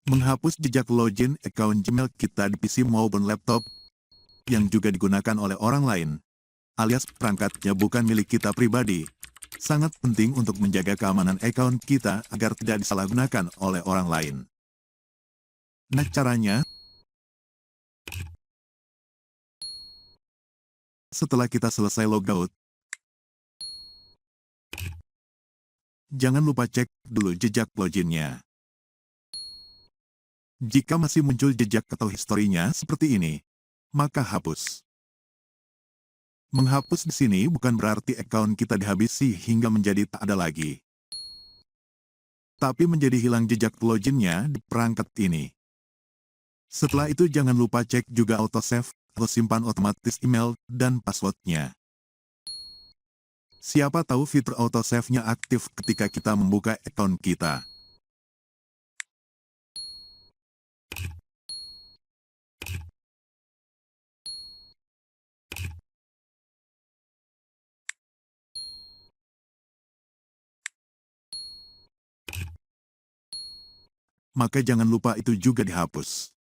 Menghapus jejak login akun Gmail kita di PC maupun laptop yang juga digunakan oleh orang lain, alias perangkatnya bukan milik kita pribadi, sangat penting untuk menjaga keamanan akun kita agar tidak disalahgunakan oleh orang lain. Nah, caranya, setelah kita selesai logout, jangan lupa cek dulu jejak loginnya. Jika masih muncul jejak atau historinya seperti ini, maka hapus. Menghapus di sini bukan berarti akun kita dihabisi hingga menjadi tak ada lagi, tapi menjadi hilang jejak loginnya di perangkat ini. Setelah itu jangan lupa cek juga autosave atau simpan otomatis email dan passwordnya. Siapa tahu fitur autosave-nya aktif ketika kita membuka akun kita. Maka jangan lupa itu juga dihapus.